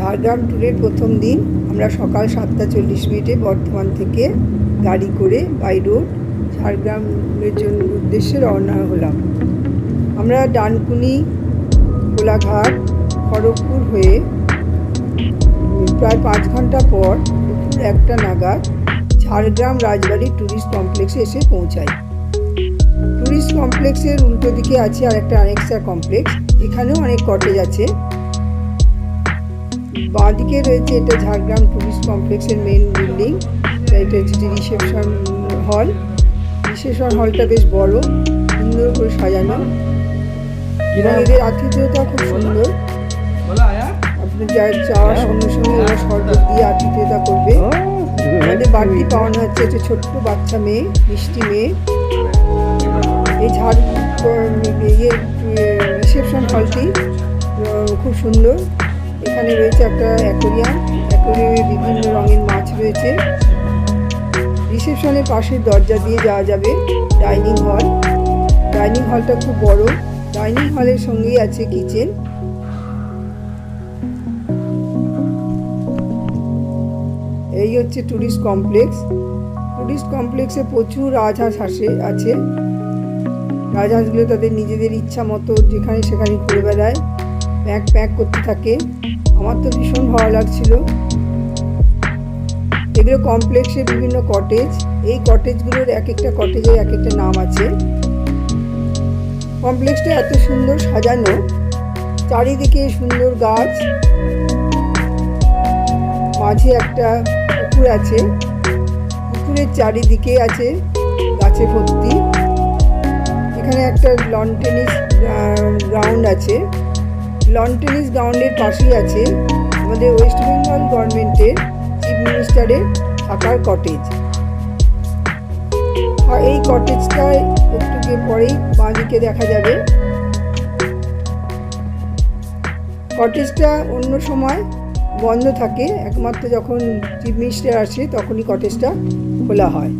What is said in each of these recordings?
ঝাড়গ্রাম ট্যুরের প্রথম দিন আমরা সকাল 7:40 বর্ধমান থেকে গাড়ি করে বাই রোড ঝাড়গ্রামের জন্য উদ্দেশ্যে রওনা হলাম। আমরা ডানকুনি, কোলাঘাট, খড়গপুর হয়ে প্রায় 5 ঘন্টা পর দুপুর 1টা নাগাদ ঝাড়গ্রাম রাজবাড়ি ট্যুরিস্ট কমপ্লেক্সে এসে পৌঁছাই। ট্যুরিস্ট কমপ্লেক্সের উল্টো দিকে আছে আর একটা আনেক্সা কমপ্লেক্স, এখানেও অনেক কটেজ আছে। বাঁদিকে রয়েছে এটা ঝাড়গ্রাম ট্যুরিস্ট কমপ্লেক্সের মেন বিল্ডিং, এটা হচ্ছে রিসেপশন হল। রিসেপশন হলটা বেশ বড়, সুন্দর করে সাজানো এবং এদের আতিথেয়তা খুব সুন্দর। আপনি যাওয়ার সঙ্গে সঙ্গে ওরা শরবত দিয়ে আতিথেয়তা করবে। আমাদের বাড়তি পাওনা হচ্ছে ছোট্ট বাচ্চা মেয়ে, মিষ্টি মেয়ে। এই রিসেপশন হলটি খুব সুন্দর। এখানে রয়েছে একটা অ্যাকোরিয়ামে বিভিন্ন রঙের মাছ রয়েছে। রিসেপশনের পাশের দরজা দিয়ে যাওয়া যাবে ডাইনিং হলটা খুব বড়। ডাইনিং হলের সঙ্গেই আছে কিচেন। এই হচ্ছে ট্যুরিস্ট কমপ্লেক্সে প্রচুর রাজহাঁস আছে। রাজহাঁসগুলো তাদের নিজেদের ইচ্ছা মতো যেখানে সেখানে ঘুরে বেড়ায়, প্যাক করতে থাকে। আমার তো ভীষণ ভালো লাগছিল। এগুলো কমপ্লেক্সের বিভিন্ন কটেজ। এই কটেজগুলোর এক একটা কটেজের এক একটা নাম আছে। কমপ্লেক্সটা এত সুন্দর সাজানো, চারিদিকে সুন্দর গাছ, মাঝে একটা পুকুর আছে। পুকুরের চারিদিকে আছে গাছে ভর্তি। এখানে একটা লন টেনিস গ্রাউন্ড আছে। লন টেনিস গ্রাউন্ডের পাশেই আছে আমাদের ওয়েস্ট বেঙ্গল গভর্নমেন্টের চিফ মিনিস্টারের থাকার কটেজ। আর এই কটেজটায় একটু পরেই বাঁদিকে দেখা যাবে। কটেজটা অন্য সময় বন্ধ থাকে, একমাত্র যখন চিফ মিনিস্টার আসে তখনই কটেজটা খোলা হয়।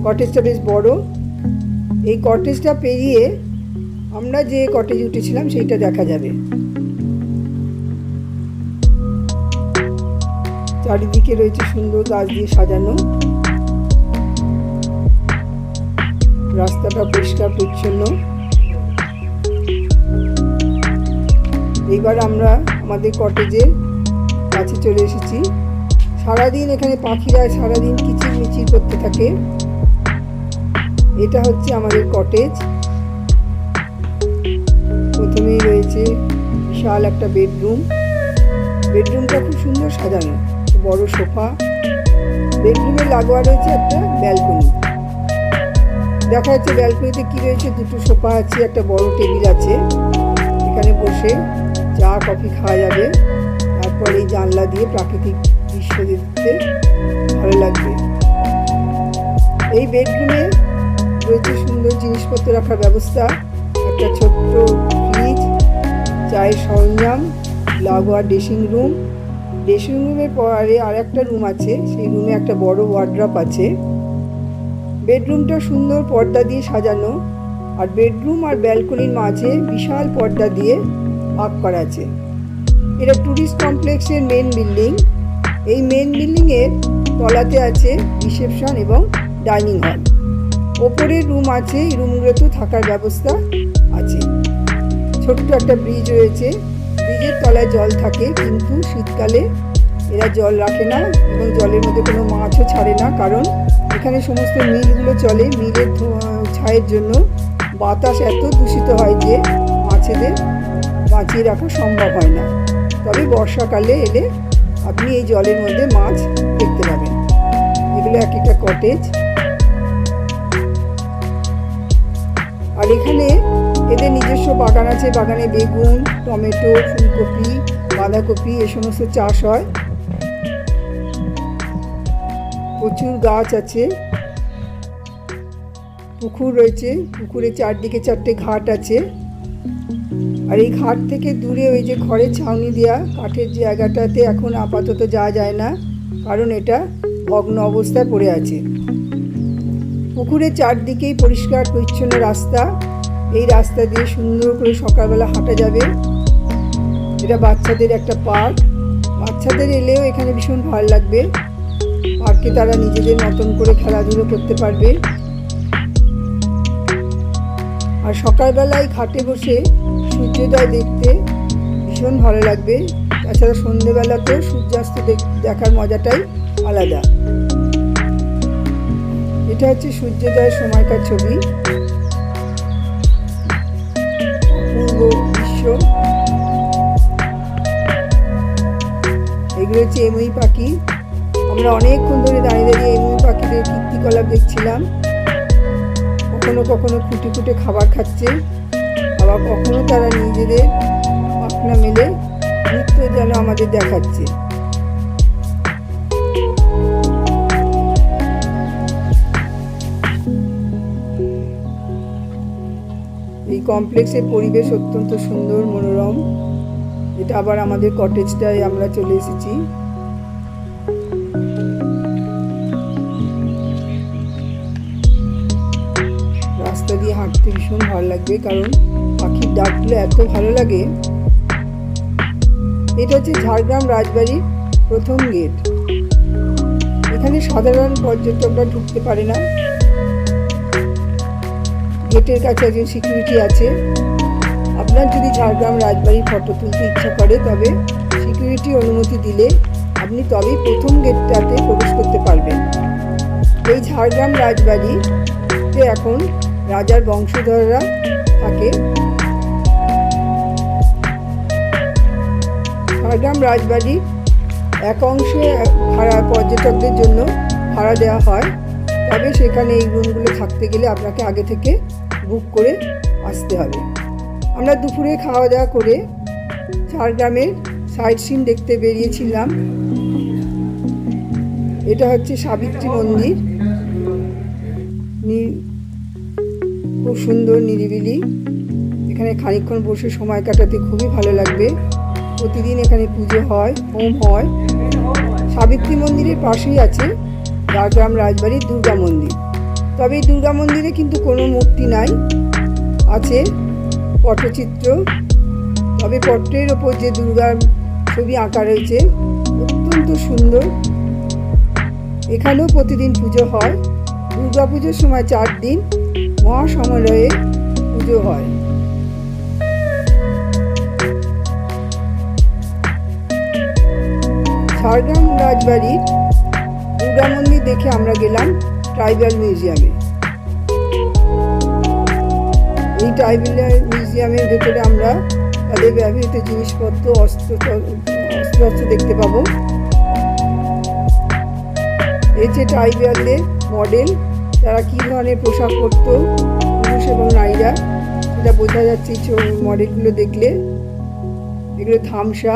কটেজটা বেশ বড়। এই কটেজটা পেরিয়ে আমরা যে কটেজে উঠেছিলাম সেইটা দেখা যাবে। চারিদিকে রয়েছে সুন্দর গাছ দিয়ে সাজানো। রাস্তাটা পরিষ্কার পরিচ্ছন্ন। এইবার আমরা আমাদের কটেজের কাছে চলে এসেছি। সারাদিন এখানে পাখিরা সারাদিন কিচিরমিচির করতে থাকে। এটা হচ্ছে আমাদের কটেজ। প্রথমেই রয়েছে বিশাল একটা বেডরুমটা খুব সুন্দর সাজানো, বড় সোফা। বেডরুমে লাগোয়া রয়েছে একটা ব্যালকনি। দেখা যাচ্ছে ব্যালকনিতে কি রয়েছে, দুটো সোফা আছে, একটা বড় টেবিল আছে। এখানে বসে চা কফি খাওয়া যাবে। তারপর এই জানলা দিয়ে প্রাকৃতিক দৃশ্য দেখতে ভালো লাগবে। এই বেডরুমে রয়েছে সুন্দর জিনিসপত্র রাখার ব্যবস্থা, একটা ছোট্ট ফ্রিজ, চায়ের সরঞ্জাম, লাগোয়া ড্রেসিং রুমের পরে আর একটা রুম আছে, সেই রুমে একটা বড় ওয়ার্ড্রপ আছে। বেডরুমটা সুন্দর পর্দা দিয়ে সাজানো, আর বেডরুম আর ব্যালকনির মাঝে বিশাল পর্দা দিয়ে ভাগ করা আছে। এটা ট্যুরিস্ট কমপ্লেক্সের মেন বিল্ডিং। এই মেন বিল্ডিংয়ের তলাতে আছে রিসেপশন এবং ডাইনিং হল। ওপরের রুম আছে, এই রুমগুলোতেও থাকার ব্যবস্থা আছে। ছোট্ট একটা ব্রিজ রয়েছে, ব্রিজের তলায় জল থাকে, কিন্তু শীতকালে এরা জল রাখে না এবং জলের মধ্যে কোনো মাছও ছাড়ে না, কারণ এখানে সমস্ত মিলগুলো চলে। মিলের ছায়ের জন্য বাতাস এত দূষিত হয় যে মাছেদের বাঁচিয়ে রাখা সম্ভব হয় না। তবে বর্ষাকালে এলে আপনি এই জলের মধ্যে মাছ দেখতে পাবেন। এগুলো এক একটা কটেজ। আর এখানে এদের নিজস্ব বাগান আছে। বাগানে বেগুন, টমেটো, ফুলকপি, বাঁধাকপি এ সমস্ত চাষ হয়। প্রচুর গাছ আছে। পুকুর রয়েছে, পুকুরের চারদিকে 4টে ঘাট আছে। আর এই ঘাট থেকে দূরে ওই যে খড়ের ছাউনি দেওয়া কাঠের জায়গাটাতে এখন আপাতত যাওয়া যায় না, কারণ এটা ভগ্ন অবস্থায় পড়ে আছে। পুকুরের চারদিকেই পরিষ্কার পরিচ্ছন্ন রাস্তা। এই রাস্তা দিয়ে সুন্দর করে সকালবেলা হাঁটা যাবে। এটা বাচ্চাদের একটা পার্ক। বাচ্চাদের এলেও এখানে ভীষণ ভালো লাগবে। পার্কে তারা নিজেদের মতন করে খেলাধুলো করতে পারবে। আর সকালবেলায় ঘাটে বসে সূর্যোদয় দেখতে ভীষণ ভালো লাগবে। তাছাড়া সন্ধ্যেবেলাতেও সূর্যাস্ত দেখার মজাটাই আলাদা। এটা হচ্ছে সূর্যোদয়ের সময়কার ছবি। অপূর্ব দৃশ্য। এগুলো হচ্ছে এমুই পাখি। আমরা অনেকক্ষণ ধরে দাঁড়িয়ে দাঁড়িয়ে এমুই পাখিদের কীর্তিকলাপ দেখছিলাম। কখনো কখনো খুঁটে খুঁটে খাবার খাচ্ছে, আবার কখনো তারা নিজেদের পাখনা মেলে নৃত্য যেন আমাদের দেখাচ্ছে। এই কমপ্লেক্সের পরিবেশ অত্যন্ত সুন্দর, মনোরম। এটা আবার আমাদের কটেজটায় আমরা চলে এসেছি। রাস্তা দিয়ে হাঁটতে ভীষণ ভালো লাগবে, কারণ পাখির ডাকগুলো এত ভালো লাগে। এটা হচ্ছে ঝাড়গ্রাম রাজবাড়ির প্রথম গেট। এখানে সাধারণ পর্যটকরা ঢুকতে পারে না। গেটের কাছে একজন সিকিউরিটি আছে। আপনার যদি ঝাড়গ্রাম রাজবাড়ির ফটো তুলতে ইচ্ছা করে, তবে সিকিউরিটি অনুমতি দিলে আপনি তবেই প্রথম গেটটাতে প্রবেশ করতে পারবেন। এই ঝাড়গ্রাম রাজবাড়িতে এখন রাজার বংশধররা থাকে। ঝাড়গ্রাম রাজবাড়ির এক অংশে ভাড়া পর্যটকদের জন্য ভাড়া দেওয়া হয়, তবে সেখানে এই রুমগুলো থাকতে গেলে আপনাকে আগে থেকে বুক করে আসতে হবে। আমরা দুপুরে খাওয়া দাওয়া করে ঝাড়গ্রামের সাইট সিন দেখতে বেরিয়েছিলাম। এটা হচ্ছে সাবিত্রী মন্দির। খুব সুন্দর, নিরিবিলি। এখানে খানিকক্ষণ বসে সময় কাটাতে খুবই ভালো লাগবে। প্রতিদিন এখানে পুজো হয়, হোম হয়। সাবিত্রী মন্দিরের পাশেই আছে ঝাড়গ্রাম রাজবাড়ির দুর্গা মন্দির। তবে এই দুর্গা মন্দিরে কিন্তু কোনো মূর্তি নাই, আছে পটচিত্র। তবে পট্টের ওপর যে দুর্গার ছবি আঁকা রয়েছে অত্যন্ত সুন্দর। এখানেও প্রতিদিন পুজো হয়। দুর্গা পুজোর সময় 4 দিন মহাসমারোহে পুজো হয়। ঝাড়গ্রাম রাজবাড়ির দুর্গা মন্দির দেখে আমরা গেলাম ট্রাইবাল মিউজিয়ামে। এই ট্রাইবাল মিউজিয়ামের ভেতরে আমরা তাদের ব্যবহৃত জিনিসপত্র, অস্ত্র দেখতে পাবো। এই যে ট্রাইবালদের মডেল, তারা কী ধরনের পোশাক পরতো পুরুষ এবং নারীরা, সেটা বোঝা যাচ্ছে এই মডেলগুলো দেখলে। এগুলো ধামসা।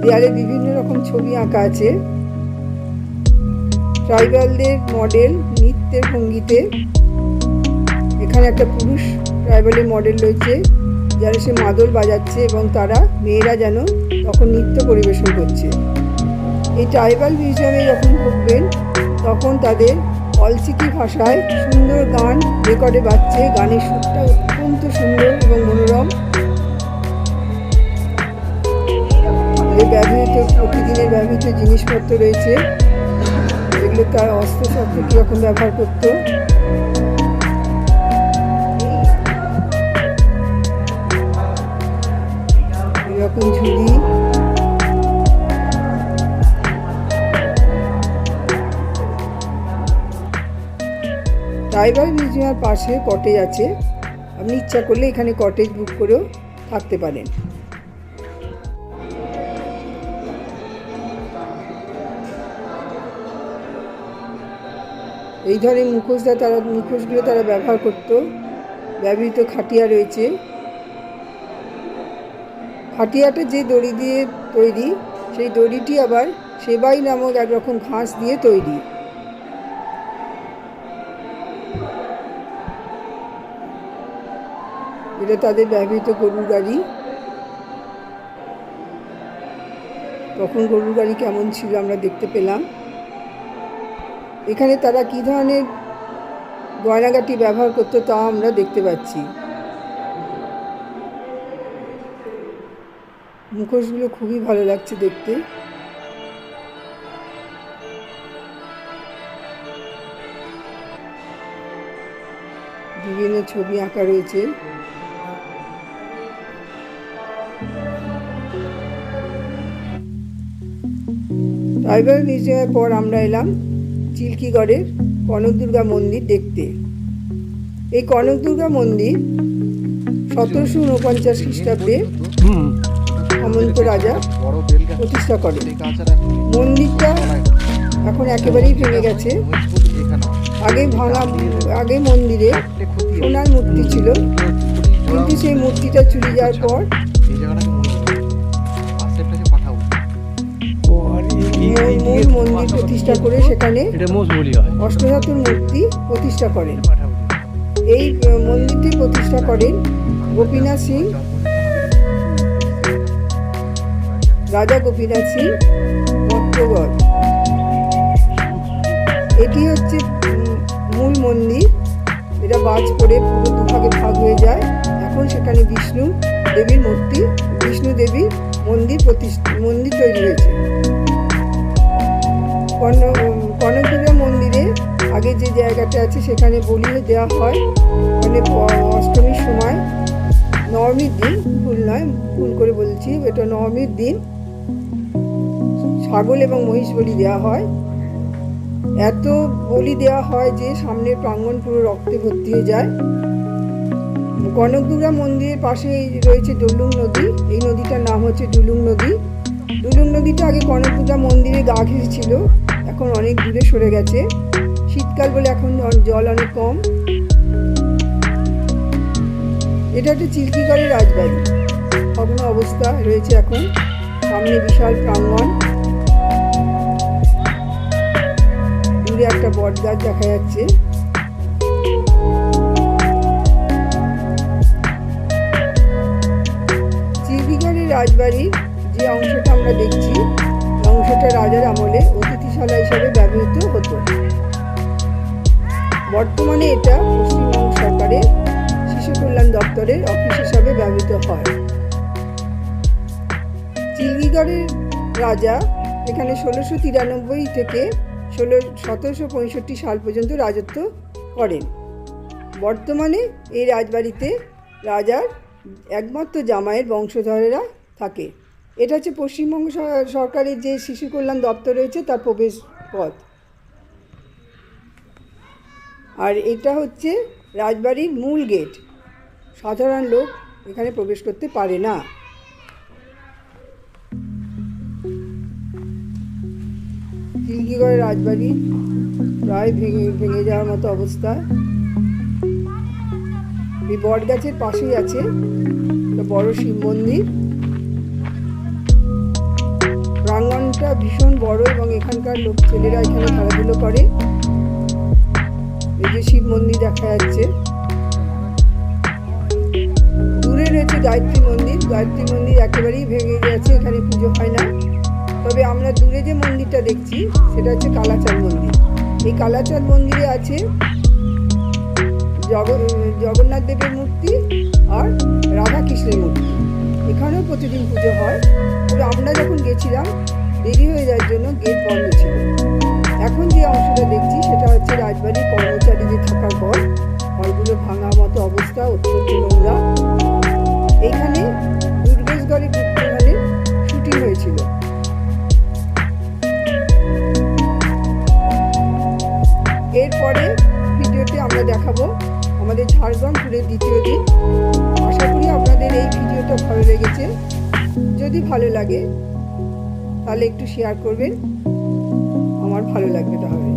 দেয়ালে বিভিন্ন রকম ছবি আঁকা আছে। ট্রাইবালদের মডেল নৃত্যের ভঙ্গিতে। এখানে একটা পুরুষ ট্রাইবালের মডেল রয়েছে, যারা সে মাদল বাজাচ্ছে এবং তারা মেয়েরা যেন তখন নৃত্য পরিবেশন করছে। এই ট্রাইবাল মিউজিয়ামে যখন ঢুকবেন তখন তাদের অলচিকি ভাষায় সুন্দর গান রেকর্ডে বাজছে। গানের সুরটা অত্যন্ত সুন্দর এবং মনোরম। ব্যবহৃত প্রতিদিনের ব্যবহৃত জিনিসপত্র রয়েছে, এগুলো তার অস্ত্রশস্ত্র কীরকম ব্যবহার করত। এরকম ঝুড়ি। ট্রাইবাল মিউজিয়ামের পাশে কটেজ আছে। আপনি ইচ্ছা করলে এখানে কটেজ বুক করেও থাকতে পারেন। এই ধরনের মুখোশগুলো তারা ব্যবহার করত। ব্যবহৃত খাটিয়া রয়েছে। খাটিয়াটা যে দড়ি দিয়ে তৈরি, সেই দড়িটি আবার সেবাই নামক একরকম ঘাস দিয়ে তৈরি। এটা তাদের ব্যবহৃত গরুর গাড়ি। তখন গরুর গাড়ি কেমন ছিল আমরা দেখতে পেলাম। এখানে তারা কী ধরনের গয়নাগাটি ব্যবহার করতো তা আমরা দেখতে পাচ্ছি। মুখোশগুলো খুবই ভালো লাগছে দেখতে। বিভিন্ন ছবি আঁকা রয়েছে। রায়গড় মিউজিয়ামের পর আমরা এলাম চিল্কিগড়ের কনক দুর্গা মন্দির দেখতে। এই কনক দুর্গা মন্দির 1749 খ্রিস্টাব্দে সামন্ত রাজা প্রতিষ্ঠা করেন। মন্দিরটা এখন একেবারেই ভেঙে গেছে। আগে মন্দিরে সোনার মূর্তি ছিল, কিন্তু সেই মূর্তিটা চুরি যাওয়ার পর মূল মন্দির প্রতিষ্ঠা করে সেখানে অষ্টধাতুর মূর্তি প্রতিষ্ঠা করেন। এই মন্দিরটি প্রতিষ্ঠা করেন গোপীনাথ সিং, রাজা গোপীনাথ সিং ভট্টগড়। এটি হচ্ছে মূল মন্দির। এটা বাজ পড়ে পুরো দুভাগে ভাগ হয়ে যায়। এখন সেখানে বিষ্ণু দেবীর মন্দির তৈরি হয়েছে। কনক দুর্গা মন্দিরে আগে যে জায়গাটা আছে সেখানে বলি দেওয়া হয়। মানে অষ্টমীর সময়, নবমীর দিন, ভুল করে বলছি, এটা নবমীর দিন ছাগল এবং মহিষ বলি দেওয়া হয়। এত বলি দেওয়া হয় যে সামনের প্রাঙ্গণ পুরো রক্তে ভর্তি হয়ে যায়। কনক দুর্গা মন্দিরের পাশে রয়েছে ডুলুং নদী। এই নদীটার নাম হচ্ছে ডুলুং নদী। ডুলুং নদীটা আগে কনক দুর্গা মন্দিরে গা ঘেঁষে ছিল, এখন অনেক দূরে সরে গেছে। শীতকাল বলে এখন জল অনেক কম। এটা একটা চিল্কিগড়ের রাজবাড়ি, ভগ্ন অবস্থা রয়েছে এখন। সামনে বিশাল প্রাঙ্গণ, দূরে একটা বট গাছ দেখা যাচ্ছে। চিল্কিগড়ের রাজবাড়ির যে অংশটা আমরা দেখছি, অংশটা রাজার আমলে অতিথিশালা হিসাবে ব্যবহৃত হতো। বর্তমানে এটা পশ্চিমবঙ্গ সরকারের শিশু কল্যাণ দপ্তরের অফিস হিসাবে ব্যবহৃত হয়। চিল্কিগড়ের রাজা এখানে 1693 থেকে 1765 সাল পর্যন্ত রাজত্ব করেন। বর্তমানে এই রাজবাড়িতে রাজার একমাত্র জামাইয়ের বংশধরেরা থাকে। এটা হচ্ছে পশ্চিমবঙ্গ সরকারের যে শিশু কল্যাণ দপ্তর রয়েছে তার প্রবেশ পথ। আর এটা হচ্ছে রাজবাড়ির মূল গেট। সাধারণ লোক এখানে প্রবেশ করতে পারে না। চিল্কিগড়ের রাজবাড়ি প্রায় ভেঙে যাওয়ার মতো অবস্থা। এই বট গাছের পাশেই আছে একটা বড় শিব মন্দির। প্রাঙ্গণটা ভীষণ বড় এবং এখানকার ছেলেরা এখানে খেলাধুলো করে। এই যে শিব মন্দির দেখা যাচ্ছে। দূরে রয়েছে গায়ত্রী মন্দির। গায়ত্রী মন্দির একেবারেই ভেঙে গেছে, এখানে পুজো হয় না। তবে আমরা দূরে যে মন্দিরটা দেখছি সেটা হচ্ছে কালাচাঁদ মন্দির। এই কালাচাঁদ মন্দিরে আছে জগন্নাথ দেবের মূর্তি আর রাধাকৃষ্ণের মূর্তি। এখানেও প্রতিদিন পুজো হয়। তবে আমরা যখন গেছিলাম দেরি হয়ে যাওয়ার জন্য গেট বন্ধ ছিল। এখন যে অংশটা দেখছি সেটা হচ্ছে রাজবাড়ির কর্মচারীদের থাকার ঘর। ঘরগুলো ভাঙা মতো অবস্থা, অত্যন্ত নোংরা। এইখানে দুর্গেশগড়ের গুপ্তধনের শুটিং হয়েছিল। এরপরে ভিডিওতে আমরা দেখাবো আমাদের ঝাড়গ্রাম ট্যুরের দ্বিতীয় দিন। আশা করি আপনাদের এই ভিডিওটা ভালো লেগেছে। যদি ভালো লাগে তাহলে একটু শেয়ার করবেন, আমার ভালো লাগবে তাহলে।